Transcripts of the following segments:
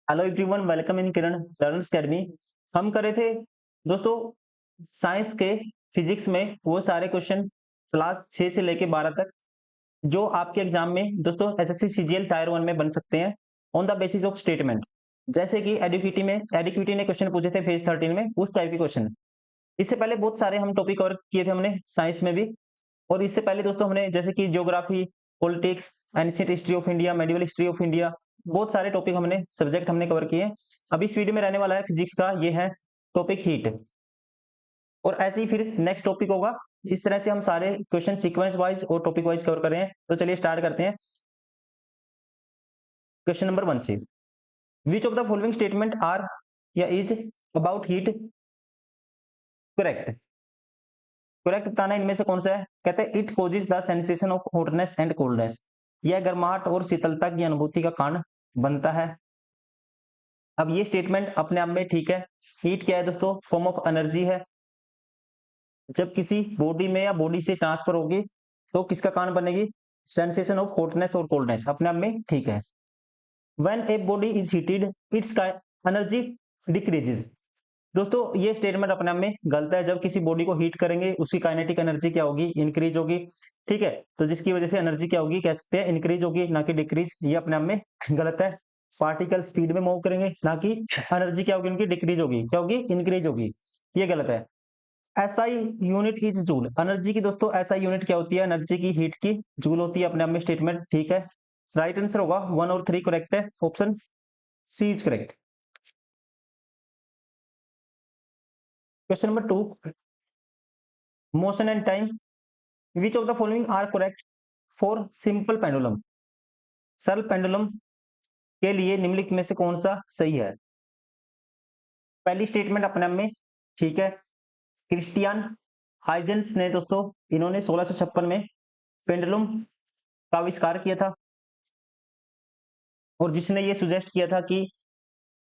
Hello everyone, welcome in Kiran learners academy. हम कर रहे थे दोस्तों साइंस के फिजिक्स में वो सारे क्वेश्चन क्लास 6 से लेके 12 तक जो आपके एग्जाम में दोस्तों एसएससी सीजीएल टायर 1 में बन सकते हैं on the basis of statement. जैसे कि एडिक्विटी ने क्वेश्चन पूछे थे फेज 13 में, उस टाइप के क्वेश्चन। इससे पहले बहुत सारे हम टॉपिक कवर किए थे हमने साइंस में भी। और इससे पहले दोस्तों हमने जैसे कि geography, politics, ancient history of India, medieval history of India, बहुत सारे टॉपिक सब्जेक्ट हमने कवर किए। अब इस वीडियो में रहने वाला है फिजिक्स का, ये है टॉपिक हीट। और ऐसे ही फिर नेक्स्ट टॉपिक होगा। इस तरह से हम सारे क्वेश्चन सीक्वेंस वाइज और टॉपिक वाइज कवर कर रहे हैं। तो चलिए स्टार्ट करते हैं क्वेश्चन नंबर 1 से। Which of the following statement are या is about heat correct? Correct बताना इनमें से कौन सा है। कहते हैं it causes the sensation of hotness and coldness. यह गर्माहट और शीतलता की अनुभूति का कारण बनता है। अब ये स्टेटमेंट अपने आप में ठीक है। हीट क्या है दोस्तों? फॉर्म ऑफ एनर्जी है। जब किसी बॉडी में या बॉडी से ट्रांसफर होगी तो किसका कारण बनेगी? सेंसेशन ऑफ हॉटनेस और कोल्डनेस। अपने आप में ठीक है। When a body is heated it's energy decreases. दोस्तों ये स्टेटमेंट अपने आप में गलत है। जब किसी बॉडी को हीट करेंगे उसकी काइनेटिक एनर्जी क्या होगी? इंक्रीज होगी। ठीक है, तो जिसकी वजह से एनर्जी क्या होगी? कह सकते हैं इंक्रीज होगी, ना कि डिक्रीज। ये अपने आप में गलत है। पार्टिकल स्पीड में मूव करेंगे, ना कि एनर्जी क्या होगी उनकी? डिक्रीज होगी। क्या होगी? इंक्रीज होगी। ये गलत है। SI unit is joule. Energy की दोस्तों एसआई यूनिट क्या होती है? एनर्जी की, हीट की जूल होती है। अपने आप में स्टेटमेंट ठीक है। राइट आंसर होगा 1 और 3 करेक्ट है। Option C is correct. Question number 2, motion and time. Which of the following are correct for simple pendulum? सरल पेंडुलम के लिए निम्नलिखित में से कौन सा सही है? पहली स्टेटमेंट अपने आप में ठीक है। क्रिस्टियन हाइजेंस ने दोस्तों इन्होंने 1656 में पेंडुलम का आविष्कार किया था। और जिसने ये सुजेस्ट किया था कि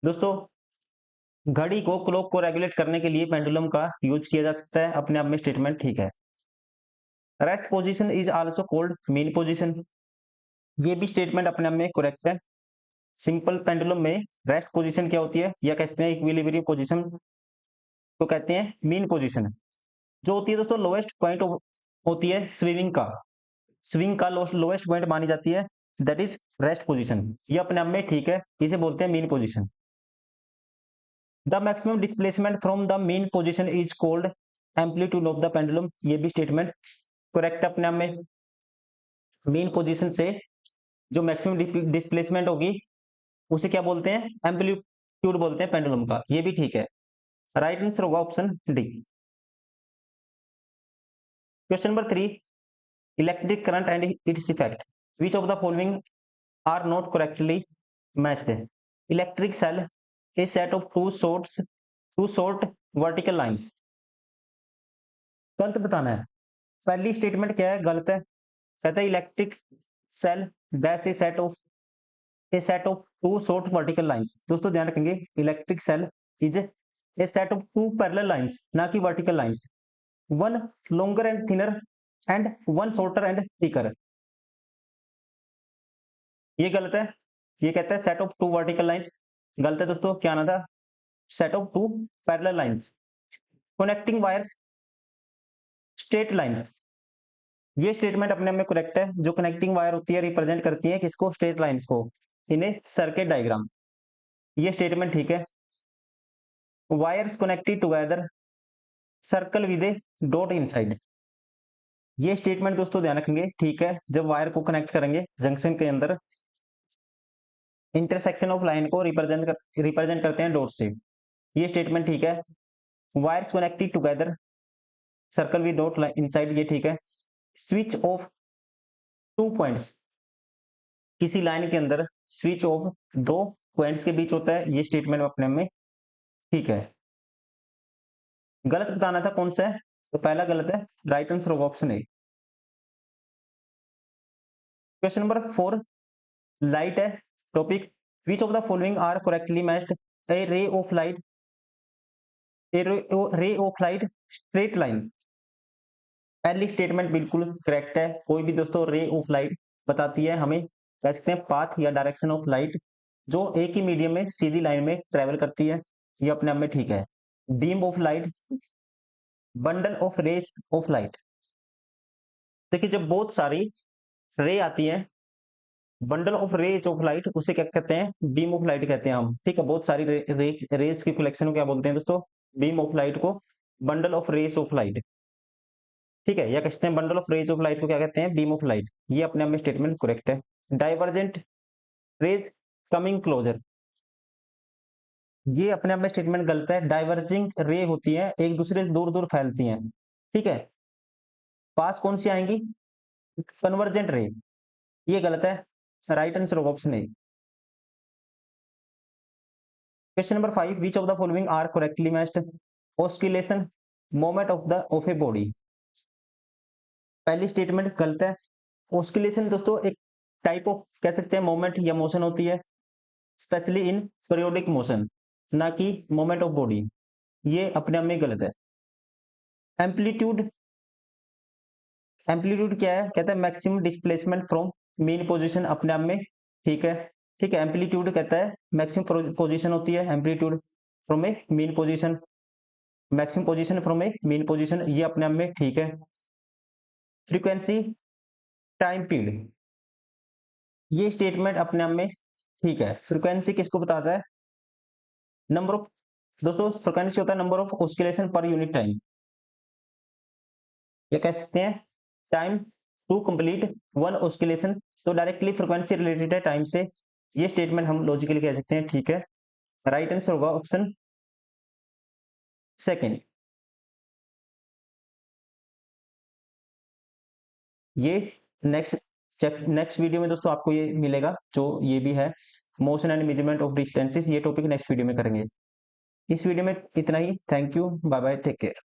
दोस्तों घड़ी को, क्लॉक को रेगुलेट करने के लिए पेंडुलम का यूज किया जा सकता है। अपने आप में स्टेटमेंट ठीक है। Rest position is also called mean position. ये भी स्टेटमेंट अपने आप में करेक्ट है। सिंपल पेंडुलम में रेस्ट पोजीशन क्या होती है, या कहते हैं इक्विलिब्रियम पोजीशन, तो कहते हैं मीन पोजीशन। जो होती है दोस्तों लोएस्ट पॉइंट होती है स्विंग का लोएस्ट पॉइंट मानी जाती है, दैट इज रेस्ट पोजीशन। ये अपने आप में ठीक है, इसे बोलते हैं mean position. The maximum displacement from the mean position is called amplitude of the pendulum. ये भी स्टेटमेंट करेक्ट अपने आप में। मीन पोजीशन से जो मैक्सिमम डिस्प्लेसमेंट होगी उसे क्या बोलते हैं? एम्पलीट्यूड बोलते हैं पेंडुलम का। ये भी ठीक है। राइट आंसर होगा option D. Question number 3, electric current and its effect. Which of the following are not correctly matched? Electric cell a set of two short vertical lines. गलत बताना है। पहली स्टेटमेंट क्या है? गलत है। कहता है electric cell dash a set of two short vertical lines. दोस्तों ध्यान रखेंगे, electric cell is a set of two parallel lines, ना कि vertical lines. One longer and thinner and one shorter and thicker. ये गलत है। ये कहता है set of two vertical lines. गलत है दोस्तों। क्या आना था? Set of two parallel lines. Connecting wires straight lines. ये स्टेटमेंट अपने में करेक्ट है। जो कनेक्टिंग वायर होती है रिप्रेजेंट करती है किसको? स्ट्रेट लाइंस को, इन्हें सर्किट डायग्राम। ये स्टेटमेंट ठीक है। Wires connected together circle with A dot inside. ये स्टेटमेंट दोस्तों ध्यान रखेंगे ठीक है। जब वायर को कनेक्ट करेंगे जंक्शन के अंदर, इंटरसेक्शन ऑफ लाइन को रिप्रेजेंट करते हैं डॉट से। ये स्टेटमेंट ठीक है। Wires connected together circle with dot inside, ये ठीक है। स्विच ऑफ टू पॉइंट्स, किसी लाइन के अंदर स्विच ऑफ दो पॉइंट्स के बीच होता है। ये स्टेटमेंट अपने में ठीक है। गलत बताना था कौन सा है, तो पहला गलत है। राइट आंसर होगा option A. Question number 4, light है topic. Which of the following are correctly matched? A ray of light straight line. पहली स्टेटमेंट बिल्कुल करेक्ट है। कोई भी दोस्तों रे ऑफ लाइट बताती है हमें, कह सकते हैं पाथ या डायरेक्शन ऑफ लाइट। जो एक ही मीडियम में सीधी लाइन में ट्रेवल करती है, ये अपने आप में ठीक है। Beam of light, bundle of rays of light. देखिए जब बहुत सारी रे आती है, bundle of rays of light, उसे क्या कहते हैं? बीम ऑफ लाइट कहते हैं हम, ठीक है। बहुत सारी रेज की कलेक्शन को क्या बोलते हैं दोस्तों? बीम ऑफ लाइट को bundle of rays of light, ठीक है। या कहते हैं bundle of rays of light को क्या कहते हैं? Beam of light. ये अपने आप में स्टेटमेंट करेक्ट है। डाइवर्जेंट रेज कमिंग क्लोजर, ये अपने आप में स्टेटमेंट गलत है। डाइवर्जिंग रे होती है, एक दूसरे से दूर दूर फैलती हैं, ठीक है। पास कौन सी आएंगी? कन्वर्जेंट रे, ये गलत है। राइट आंसर होगा option A. Question number 5, which of the following are correctly matched? Oscillation, moment of a body. पहली स्टेटमेंट गलत है। ऑस्किलेशन दोस्तों एक टाइप ऑफ कह सकते हैं मोमेंट या मोशन होती है, स्पेशली इन पीरियोडिक मोशन, ना कि मोमेंट ऑफ बॉडी। ये अपने आप में गलत है। एम्पलीट्यूड, एम्पलीट्यूड क्या है? कहता है maximum displacement from mean position, अपने आप में ठीक है, ठीक है। एम्पलीट्यूड कहता है मैक्सिमम पोजीशन होती है, amplitude from A mean position, maximum position from A mean position, ये अपने आप में ठीक है। फ्रीक्वेंसी, टाइम पीरियड, ये स्टेटमेंट अपने आप में ठीक है। फ्रीक्वेंसी किसको बताता है? नंबर ऑफ, दोस्तों फ्रीक्वेंसी होता है number of oscillation per unit time, या कह सकते हैं time to complete one oscillation. तो डायरेक्टली फ्रीक्वेंसी रिलेटेड है टाइम से, ये स्टेटमेंट हम लॉजिकली कह सकते हैं ठीक है। राइट आंसर होगा ऑप्शन सेकंड। ये नेक्स्ट वीडियो में दोस्तों आपको ये मिलेगा, जो ये भी है motion and measurement of distances, ये टॉपिक नेक्स्ट वीडियो में करेंगे। इस वीडियो में इतना ही। Thank you, bye bye, take care.